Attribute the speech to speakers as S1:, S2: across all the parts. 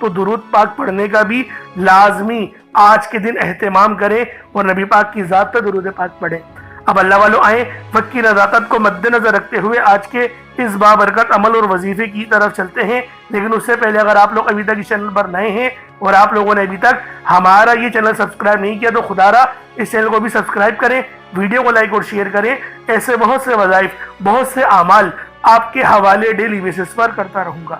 S1: تو درود پاک پڑھنے کا بھی لازمی آج کے دن اہتمام کریں اور نبی پاک کی ذات پر درود پاک پڑھیں۔ اب اللہ والوں آئیں وقت کی نزاکت کو مد نظر رکھتے ہوئے آج کے اس بابرکت عمل اور وظیفے کی طرف چلتے ہیں۔ لیکن اس سے پہلے اگر آپ لوگ ابھی تک اس چینل پر نئے ہیں اور آپ لوگوں نے ابھی تک ہمارا یہ چینل سبسکرائب نہیں کیا تو خدا را اس چینل کو بھی سبسکرائب کریں، ویڈیو کو لائک اور شیئر کریں۔ ایسے بہت سے وظائف، بہت سے اعمال آپ کے حوالے ڈیلی بیسس پر کرتا رہوں گا۔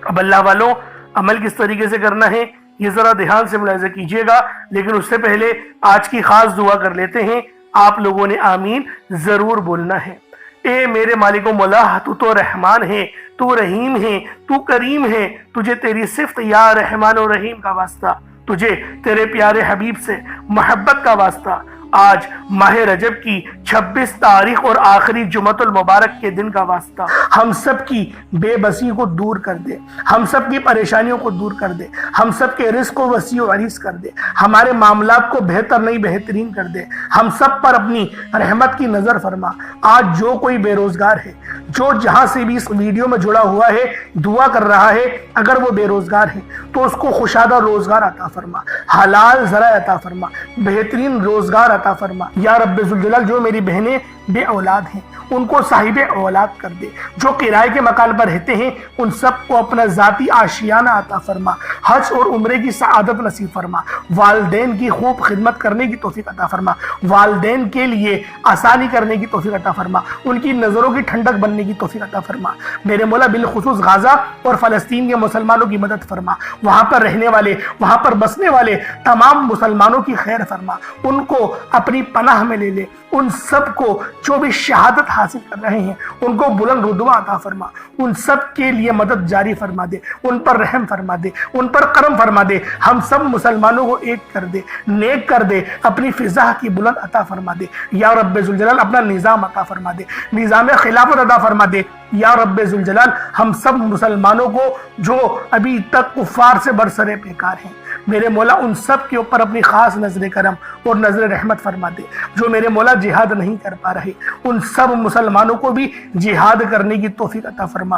S1: اب اللہ والوں عمل کس طریقے سے کرنا ہے یہ ذرا دھیان سے ملاحظہ کیجئے گا، لیکن اس سے پہلے آج کی خاص دعا کر لیتے ہیں۔ آپ لوگوں نے آمین ضرور بولنا ہے۔ اے میرے مالک و مولا، تو رحمان ہے، تو رحیم ہے، تو کریم ہے، تجھے تیری صفت یا رحمان و رحیم کا واسطہ، تجھے تیرے پیارے حبیب سے محبت کا واسطہ۔ آج ماہ رجب کی 26 تاریخ اور آخری جمعۃ المبارک کے دن کا واسطہ، ہم سب کی بے بسی کو دور کر دے، ہم سب کی پریشانیوں کو دور کر دے، ہم سب کے رزق کو وسیع و عریض کر دے، ہمارے معاملات کو بہتر نہیں بہترین کر دے، ہم سب پر اپنی رحمت کی نظر فرما۔ آج جو کوئی بے روزگار ہے، جو جہاں سے بھی اس ویڈیو میں جڑا ہوا ہے دعا کر رہا ہے، اگر وہ بے روزگار ہے تو اس کو خوشادہ روزگار عطا فرما، حلال ذرائع عطا فرما، بہترین روزگار عطا فرما۔ یا رب ذوالجلال جو میری بہنیں بے اولاد ہیں ان کو صاحب اولاد کر دے، جو کرائے کے مکان پر رہتے ہیں ان سب کو اپنا ذاتی آشیانہ عطا فرما، حج اور عمرے کی سعادت نصیب فرما، والدین کی خوب خدمت کرنے کی توفیق عطا فرما، والدین کے لیے آسانی کرنے کی توفیق عطا فرما، ان کی نظروں کی ٹھنڈک بننے کی توفیق عطا فرما۔ میرے مولا بالخصوص غزہ اور فلسطین کے مسلمانوں کی مدد فرما، وہاں پر رہنے والے، وہاں پر بسنے والے تمام مسلمانوں کی خیر فرما، ان کو اپنی پناہ میں لے لے، ان سب کو جو بھی شہادت حاصل کر رہے ہیں ان کو بلند رتبہ عطا فرما، ان سب کے لیے مدد جاری فرما دے، ان پر رحم فرما دے، ان پر کرم فرما دے، ہم سب مسلمانوں کو ایک کر دے، نیک کر دے، اپنی فضا کی بلند عطا فرما دے۔ یا رب ذوالجلال اپنا نظام عطا فرما دے، نظام خلافت عطا فرما دے۔ یا رب ذوالجلال ہم سب مسلمانوں کو جو ابھی تک کفار سے برسرے پیکار ہیں میرے مولا ان سب کے اوپر اپنی خاص نظر کرم اور نظر رحمت فرما دے۔ جو میرے مولا جہاد نہیں کر پا رہے ان سب مسلمانوں کو بھی جہاد کرنے کی توفیق عطا فرما،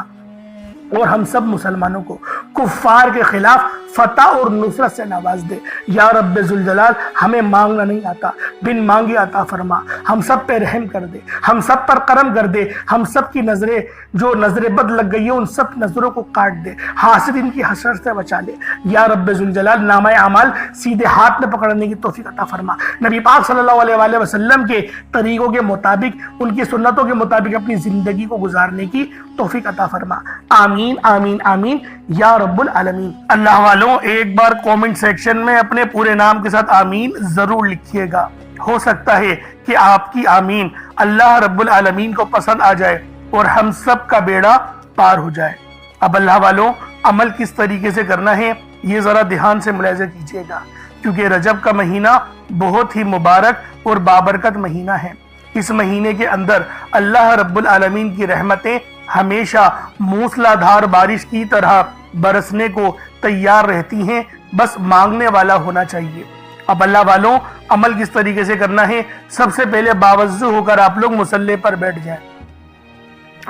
S1: اور ہم سب مسلمانوں کو کفار کے خلاف فتح اور نصرت سے نواز دے۔ یا رب ذوالجلال ہمیں مانگنا نہیں آتا، بن مانگے عطا فرما، ہم سب پہ رحم کر دے، ہم سب پر کرم کر دے، ہم سب کی نظریں جو نظر بد لگ گئی ہے ان سب نظروں کو کاٹ دے، حاسدین کی حسرت سے بچا لے۔ یا رب ذوالجلال نامہ اعمال سیدھے ہاتھ میں پکڑنے کی توفیق عطا فرما، نبی پاک صلی اللہ علیہ وآلہ وسلم کے طریقوں کے مطابق، ان کی سنتوں کے مطابق اپنی زندگی کو گزارنے کی توفیق عطا فرما۔ آمین آمین آمین یا رب العالمین۔ اللہ والوں ایک بار کومنٹ سیکشن میں اپنے پورے نام کے ساتھ آمین ضرور لکھیے گا، ہو سکتا ہے کہ آپ کی آمین اللہ رب العالمین کو پسند آ جائے اور ہم سب کا بیڑا پار ہو جائے۔ اب اللہ والوں عمل کس طریقے سے کرنا ہے یہ ذرا دھیان سے ملاحظہ کیجیے گا، کیونکہ رجب کا مہینہ بہت ہی مبارک اور بابرکت مہینہ ہے۔ اس مہینے کے اندر اللہ رب العالمین کی رحمتیں ہمیشہ موسلا دھار بارش کی طرح برسنے کو تیار رہتی ہیں، بس مانگنے والا ہونا چاہیے۔ اب اللہ والوں عمل کس طریقے سے کرنا ہے، سب سے پہلے باوضو ہو کر آپ لوگ مصلی پر بیٹھ جائیں۔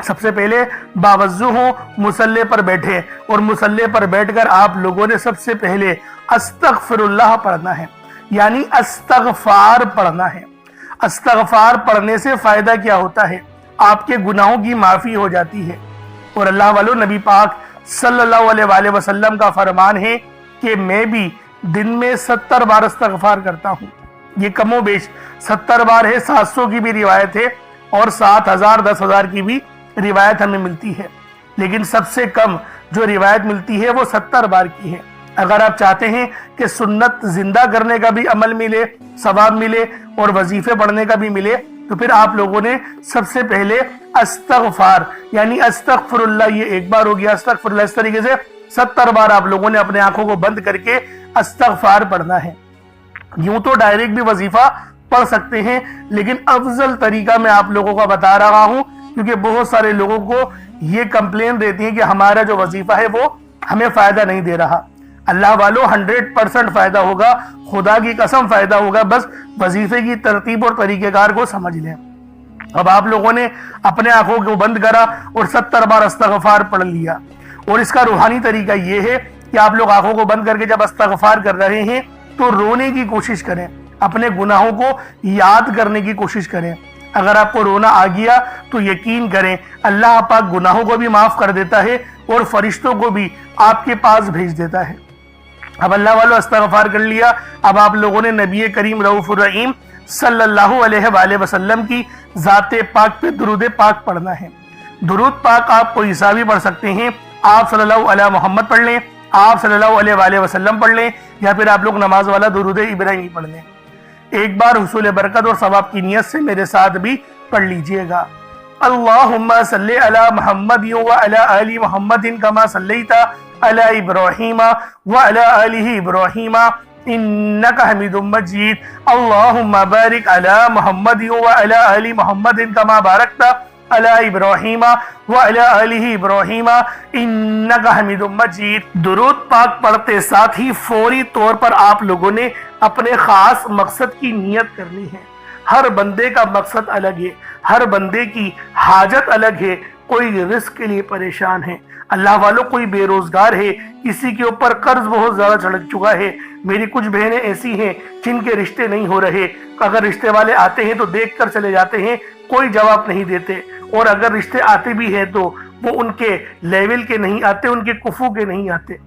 S1: سب سے پہلے باوضو ہو، مصلی پر بیٹھے، اور مصلی پر بیٹھ کر آپ لوگوں نے سب سے پہلے استغفر اللہ پڑھنا ہے، یعنی استغفار پڑھنا ہے۔ استغفار پڑھنے سے فائدہ کیا ہوتا ہے؟ آپ کے گناہوں کی معافی ہو جاتی ہے، اور اللہ والوں نبی پاک صلی اللہ علیہ وآلہ وسلم کا فرمان ہے کہ میں بھی دن میں 70 بار استغفار کرتا ہوں۔ یہ کم و بیش 70 بار ہے، 700 کی بھی روایت ہے اور 7000 10,000 کی بھی روایت ہمیں ملتی ہے، لیکن سب سے کم جو روایت ملتی ہے وہ 70 بار کی ہے۔ اگر آپ چاہتے ہیں کہ سنت زندہ کرنے کا بھی عمل ملے، ثواب ملے اور وظیفے پڑھنے کا بھی ملے، تو پھر آپ لوگوں نے سب سے پہلے استغفار یعنی استغفر اللہ، یہ ایک بار ہو گیا استغفر اللہ، اس طریقے سے 70 بار آپ لوگوں نے اپنے آنکھوں کو بند کر کے استغفار پڑھنا ہے۔ یوں تو ڈائریکٹ بھی وظیفہ پڑھ سکتے ہیں، لیکن افضل طریقہ میں آپ لوگوں کا بتا رہا ہوں، کیونکہ بہت سارے لوگوں کو یہ کمپلین رہتی ہے کہ ہمارا جو وظیفہ ہے وہ ہمیں فائدہ نہیں دے رہا۔ اللہ والوں 100% فائدہ ہوگا، خدا کی قسم فائدہ ہوگا، بس وظیفے کی ترتیب اور طریقہ کار کو سمجھ لیں۔ اب آپ لوگوں نے اپنے آنکھوں کو بند کرا اور 70 بار استغفار پڑھ لیا، اور اس کا روحانی طریقہ یہ ہے کہ آپ لوگ آنکھوں کو بند کر کے جب استغفار کر رہے ہیں تو رونے کی کوشش کریں، اپنے گناہوں کو یاد کرنے کی کوشش کریں۔ اگر آپ کو رونا آ گیا تو یقین کریں اللہ پاک گناہوں کو بھی معاف کر دیتا ہے اور فرشتوں کو بھی آپ کے پاس بھیج دیتا ہے۔ اب اللہ والو استغفار کر لیا، اب آپ لوگوں نے نبی کریم رؤوف الرحیم صلی اللہ علیہ وآلہ وسلم کی ذات پاک پہ درود پاک پڑھنا ہے۔ درود پاک آپ کوئی سا بھی پڑھ سکتے ہیں، آپ صلی اللہ علیہ محمد پڑھ لیں، آپ صلی اللہ علیہ وآلہ وسلم پڑھ لیں، یا پھر آپ لوگ نماز والا درود ابراہیمی پڑھ لیں۔ ایک بار حصول برکت اور ثواب کی نیت سے میرے ساتھ بھی پڑھ لیجئے گا۔ اللہم صلی علی محمد وعلی آل محمد کما صلیت علی ابراہیم وعلی آل ابراہیم انکا حمید مجید۔ اللہم بارک علی محمد وعلی آل محمد کما بارکت علی ابراہیم وعلی آل ابراہیم انکا حمید مجید۔ درود پاک پڑھتے ساتھ ہی فوری طور پر آپ لوگوں نے اپنے خاص مقصد کی نیت کرنی ہے۔ ہر بندے کا مقصد الگ ہے، ہر بندے کی حاجت الگ ہے۔ کوئی رزق کے لیے پریشان ہے، اللہ والوں کوئی بے روزگار ہے، کسی کے اوپر قرض بہت زیادہ چڑھ چکا ہے۔ میری کچھ بہنیں ایسی ہیں جن کے رشتے نہیں ہو رہے، اگر رشتے والے آتے ہیں تو دیکھ کر چلے جاتے ہیں، کوئی جواب نہیں دیتے، اور اگر رشتے آتے بھی ہیں تو وہ ان کے لیول کے نہیں آتے، ان کے کفو کے نہیں آتے۔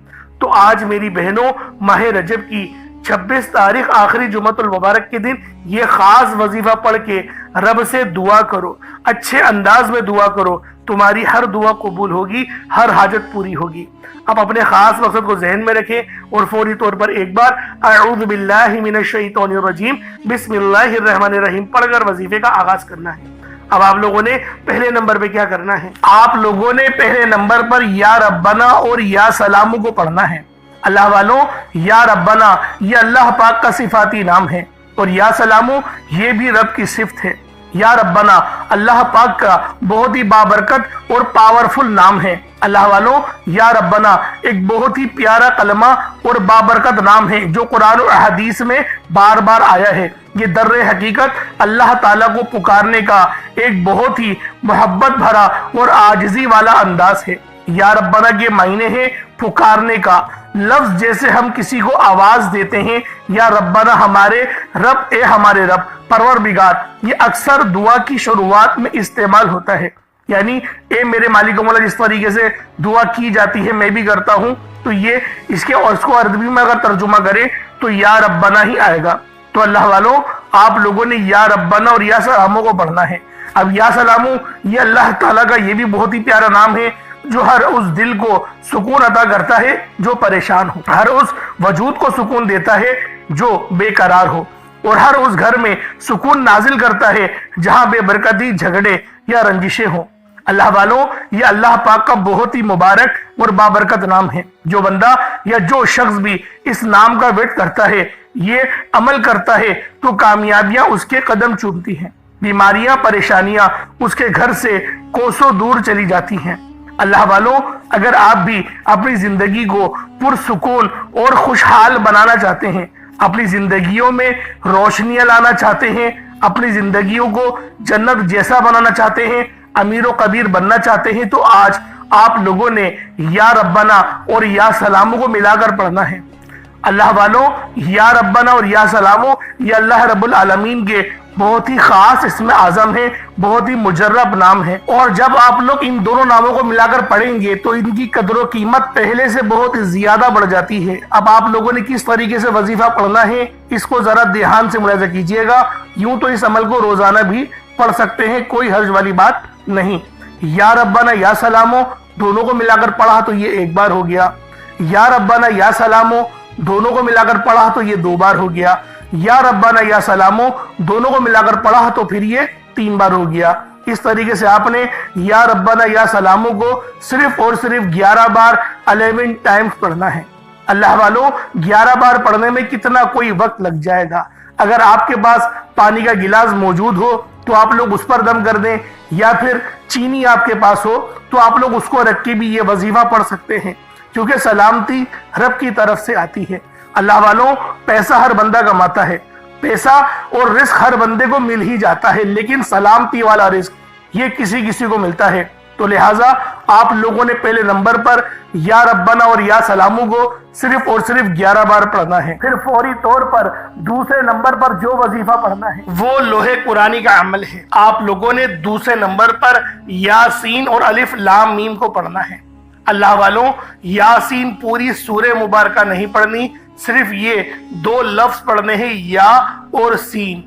S1: تو آج میری بہنوں ماہ رجب کی 26 تاریخ آخری جمعۃ المبارک کے دن یہ خاص وظیفہ پڑھ کے رب سے دعا کرو، اچھے انداز میں دعا کرو، تمہاری ہر دعا قبول ہوگی، ہر حاجت پوری ہوگی۔ اب اپنے خاص مقصد کو ذہن میں رکھیں اور فوری طور پر ایک بار اعوذ باللہ من الشیطان الرجیم بسم اللہ الرحمن الرحیم پڑھ کر وظیفے کا آغاز کرنا ہے۔ اب آپ لوگوں نے پہلے نمبر پہ کیا کرنا ہے؟ آپ لوگوں نے پہلے نمبر پر یا ربنا اور یا سلامو کو پڑھنا ہے۔ اللہ والوں، یا ربنا یہ اللہ پاک کا صفاتی نام ہے، اور یا سلامو یہ بھی رب کی صفت ہے۔ یا ربنا اللہ پاک کا بہت ہی بابرکت اور پاورفل نام ہے۔ اللہ والوں، یا ربنا ایک بہت ہی پیارا کلمہ اور بابرکت نام ہے جو قرآن و حدیث میں بار بار آیا ہے۔ یہ در حقیقت اللہ تعالیٰ کو پکارنے کا ایک بہت ہی محبت بھرا اور عاجزی والا انداز ہے۔ یا ربنا کے معنی ہے پکارنے کا، لفظ جیسے ہم کسی کو آواز دیتے ہیں یا ربنا ہمارے رب، اے ہمارے رب، پروردگار، یہ اکثر دعا کی شروعات میں استعمال ہوتا ہے۔ یعنی اے میرے مالک و مولا، جس طریقے سے دعا کی جاتی ہے میں بھی کرتا ہوں، تو یہ اس کو عربی میں اگر ترجمہ کرے تو یا ربنا ہی آئے گا۔ تو اللہ والوں، آپ لوگوں نے یا ربنا اور یا سلامو کو پڑھنا ہے۔ اب یا سلامو یہ اللہ تعالیٰ کا یہ بھی بہت ہی پیارا نام ہے جو ہر اس دل کو سکون عطا کرتا ہے جو پریشان ہو، ہر اس وجود کو سکون دیتا ہے جو بے قرار ہو، اور ہر اس گھر میں سکون نازل کرتا ہے جہاں بے برکتی، جھگڑے یا رنجشیں ہوں۔ اللہ والوں، یہ اللہ پاک کا بہت ہی مبارک اور بابرکت نام ہے۔ جو بندہ یا جو شخص بھی اس نام کا ورد کرتا ہے، یہ عمل کرتا ہے، تو کامیابیاں اس کے قدم چومتی ہیں، بیماریاں، پریشانیاں اس کے گھر سے کوسوں دور چلی جاتی ہیں۔ اللہ والوں، اگر آپ بھی اپنی زندگی کو پرسکون اور خوشحال بنانا چاہتے ہیں، اپنی زندگیوں میں روشنیاں لانا چاہتے ہیں، اپنی زندگیوں کو جنت جیسا بنانا چاہتے ہیں، امیر و کبیر بننا چاہتے ہیں، تو آج آپ لوگوں نے یا ربنا اور یا سلامو کو ملا کر پڑھنا ہے۔ اللہ والوں، یا ربنا اور یا سلامو یہ اللہ رب العالمین کے بہت ہی خاص اسم اعظم ہے، بہت ہی مجرب نام ہے، اور جب آپ لوگ ان دونوں ناموں کو ملا کر پڑھیں گے تو ان کی قدر و قیمت پہلے سے بہت زیادہ بڑھ جاتی ہے۔ اب آپ لوگوں نے کس طریقے سے وظیفہ پڑھنا ہے اس کو ذرا دھیان سے ملاحظہ کیجئے گا۔ یوں تو اس عمل کو روزانہ بھی پڑھ سکتے ہیں، کوئی حرج والی بات نہیں۔ یا ربنا یا سلامو دونوں کو ملا کر پڑھا تو یہ ایک بار ہو گیا، یا ربنا یا سلامو دونوں کو ملا کر پڑھا تو یہ 2 بار ہو گیا، یا ربنا یا سلامو دونوں کو ملا کر پڑھا تو پھر یہ 3 بار ہو گیا۔ اس طریقے سے آپ نے یا ربنا یا سلامو کو صرف اور صرف 11 بار 11 ٹائمز پڑھنا ہے۔ اللہ والوں، 11 بار پڑھنے میں کتنا کوئی وقت لگ جائے گا۔ اگر آپ کے پاس پانی کا گلاس موجود ہو تو آپ لوگ اس پر دم کر دیں، یا پھر چینی آپ کے پاس ہو تو آپ لوگ اس کو رکھ کے بھی یہ وظیفہ پڑھ سکتے ہیں، کیونکہ سلامتی رب کی طرف سے آتی ہے۔ اللہ والوں، پیسہ ہر بندہ کماتا ہے، پیسہ اور رزق ہر بندے کو مل ہی جاتا ہے، لیکن سلامتی والا رزق یہ کسی کسی کو ملتا ہے۔ تو لہٰذا آپ لوگوں نے پہلے نمبر پر یا ربنا اور یا سلامو کو صرف اور صرف 11 بار پڑھنا ہے۔ پھر فوری طور پر دوسرے نمبر پر جو وظیفہ پڑھنا ہے وہ لوح قرآنی کا عمل ہے۔ آپ لوگوں نے دوسرے نمبر پر یاسین اور الف لام میم کو پڑھنا ہے۔ اللہ والوں، یاسین پوری سورہ مبارکہ نہیں پڑھنی، صرف یہ 2 لفظ پڑھنے ہیں، یا اور سین،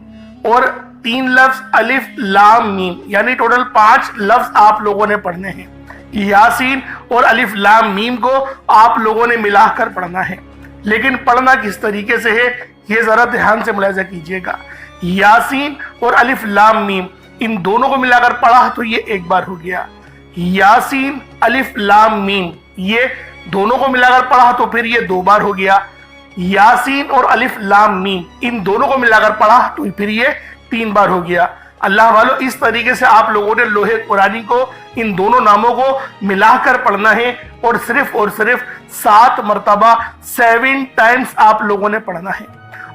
S1: اور 3 لفظ الف لام میم، یعنی ٹوٹل 5 لفظ آپ لوگوں نے پڑھنے ہیں۔ یاسین اور الف لام میم کو آپ لوگوں نے ملا کر پڑھنا ہے، لیکن پڑھنا کس طریقے سے ہے یہ ذرا دھیان سے ملاحظہ کیجئے گا۔ یاسین اور الف لام میم ان دونوں کو ملا کر پڑھا تو یہ 1 بار ہو گیا، یاسین الف لام میم یہ دونوں کو ملا کر پڑھا تو پھر یہ 2 بار ہو گیا، یاسین اور الف لام میم ان دونوں کو ملا کر پڑھا تو پھر یہ 3 بار ہو گیا۔ اللہ والو، اس طریقے سے آپ لوگوں نے لوح قرآنی کو ان دونوں ناموں کو ملا کر پڑھنا ہے، اور صرف 7 مرتبہ 7 ٹائمز آپ لوگوں نے پڑھنا ہے۔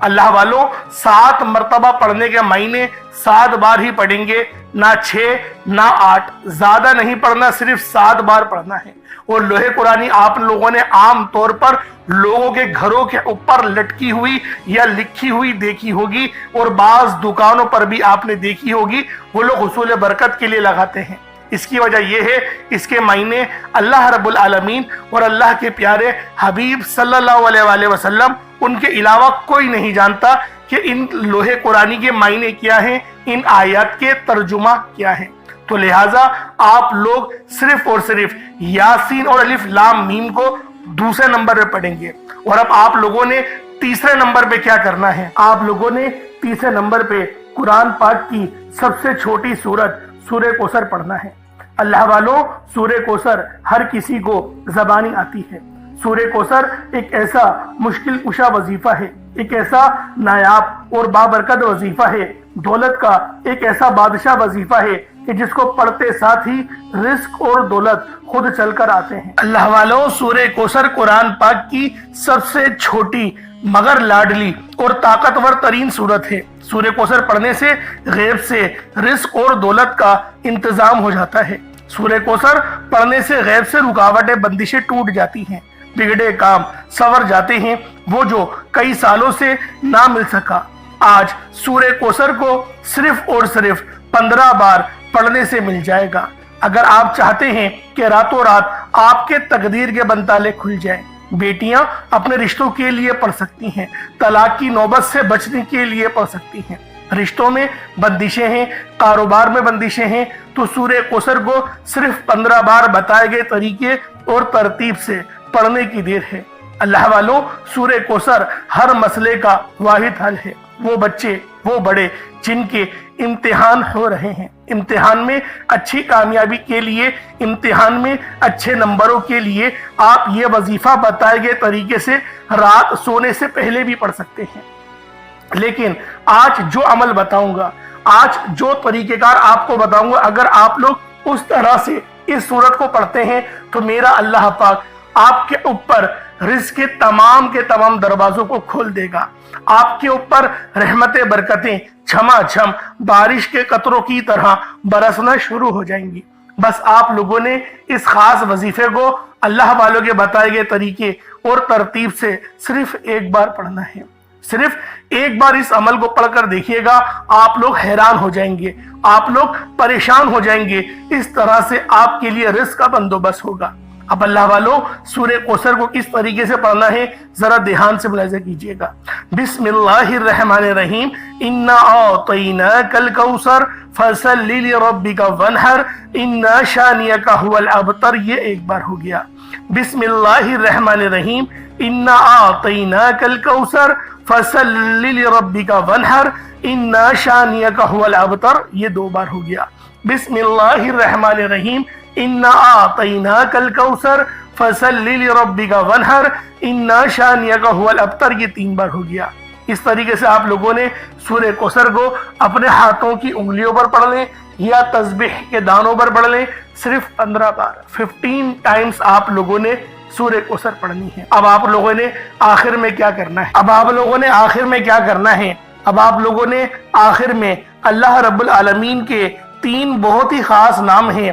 S1: اللہ والو، 7 مرتبہ پڑھنے کے معنی 7 بار ہی پڑھیں گے، نہ 6 نہ 8، زیادہ نہیں پڑھنا، صرف 7 بار پڑھنا ہے۔ اور لوح قرآنی آپ لوگوں نے عام طور پر لوگوں کے گھروں کے اوپر لٹکی ہوئی یا لکھی ہوئی دیکھی ہوگی، اور بعض دکانوں پر بھی آپ نے دیکھی ہوگی، وہ لوگ حصول برکت کے لیے لگاتے ہیں۔ اس کی وجہ یہ ہے، اس کے معنی اللہ رب العالمین اور اللہ کے پیارے حبیب صلی اللہ علیہ وآلہ وسلم ان کے علاوہ کوئی نہیں جانتا کہ ان لوح قرآنی کے معنی کیا ہیں، ان آیات کے ترجمہ کیا ہیں۔ تو لہٰذا آپ لوگ صرف اور صرف یاسین اور الف لام میم کو دوسرے نمبر پہ پڑھیں گے۔ اور اب آپ لوگوں نے تیسرے نمبر پہ کیا کرنا ہے؟ آپ لوگوں نے تیسرے نمبر پہ قرآن پاک کی سب سے چھوٹی سورت سورہ کوثر پڑھنا ہے۔ اللہ والوں، سورہ کوثر ہر کسی کو زبانی آتی ہے۔ سورہ کوثر ایک ایسا مشکل کشا وظیفہ ہے، ایک ایسا نایاب اور بابرکت وظیفہ ہے، دولت کا ایک ایسا بادشاہ وظیفہ ہے کہ جس کو پڑھتے ساتھ ہی رزق اور دولت خود چل کر آتے ہیں۔ اللہ والوں، سورہ کوثر قرآن پاک کی سب سے چھوٹی مگر لاڈلی اور طاقتور ترین سورت ہے۔ سورہ کوثر پڑھنے سے غیب سے رزق اور دولت کا انتظام ہو جاتا ہے۔ سورہ کوثر پڑھنے سے غیب سے رکاوٹیں بندشیں ٹوٹ جاتی ہیں، بگڑے کام سنور جاتے ہیں، وہ جو کئی سالوں سے نہ مل سکا آج سورہ کوثر کو صرف اور صرف 15 بار پڑھنے سے مل جائے گا۔ اگر آپ چاہتے ہیں کہ راتوں رات آپ کے تقدیر کے بنتالے کھل جائیں، بیٹیاں اپنے رشتوں کے لیے پڑھ سکتی ہیں، طلاق کی نوبت سے بچنے کے لیے پڑھ سکتی ہیں، رشتوں میں بندشیں ہیں، کاروبار میں بندشیں ہیں، تو سورہ کوثر کو صرف 15 بار بتائے گئے طریقے اور ترتیب سے پڑھنے کی دیر ہے۔ اللہ والوں، سورہ کوثر ہر مسئلے کا واحد حل ہے۔ وہ بچے، وہ بڑے جن کے امتحان ہو رہے ہیں، امتحان میں اچھی کامیابی کے لیے، امتحان میں اچھے نمبروں کے لیے آپ یہ وظیفہ بتائے گئے طریقے سے رات سونے سے پہلے بھی پڑھ سکتے ہیں۔ لیکن آج جو عمل بتاؤں گا، آج جو طریقہ کار آپ کو بتاؤں گا، اگر آپ لوگ اس طرح سے اس سورت کو پڑھتے ہیں تو میرا اللہ پاک آپ کے اوپر رزق کے تمام دروازوں کو کھول دے گا۔ آپ کے اوپر رحمت برکتیں چھما چھم بارش کے قطروں کی طرح برسنا شروع ہو جائیں گی۔ بس آپ لوگوں نے اس خاص وظیفے کو اللہ والوں کے بتائے گئے طریقے اور ترتیب سے صرف 1 بار پڑھنا ہے۔ صرف 1 بار اس عمل کو پڑھ کر دیکھیے گا، آپ لوگ حیران ہو جائیں گے، آپ لوگ پریشان ہو جائیں گے، اس طرح سے آپ کے لیے رزق کا بندوبست ہوگا۔ اب اللہ والوں، سورہ کوثر کو کس طریقے سے پڑھنا ہے ذرا دھیان سے ملاحظہ کیجئے گا۔ بسم اللہ الرحمن الرحیم، انا اعطیناک الکوثر فصل لربک وانحر ان شانئک هو الابتر، یہ 1 بار ہو گیا۔ بسم اللہ الرحمن الرحیم، انا اعطیناک الکوثر فصل لربک وانحر ان شانئک هو الابتر، یہ 2 بار ہو گیا۔ بسم اللہ الرحمن الرحیم، انا اعطیناک الکوثر فصل لربک وانحر ان شانئک هو الابتر، یہ 3 بار ہو گیا۔ اس طریقے سے آپ لوگوں نے سورہ کوثر کو اپنے ہاتھوں کی انگلیوں پر پڑھ لیں یا تسبیح کے دانوں پر پڑھ لیں، صرف 15 بار 15 ٹائمز آپ لوگوں نے سورہ کوثر پڑھنی ہے۔ اب آپ لوگوں نے آخر میں کیا کرنا ہے؟ اب آپ لوگوں نے آخر میں اللہ رب العالمین کے 3 بہت ہی خاص نام ہیں،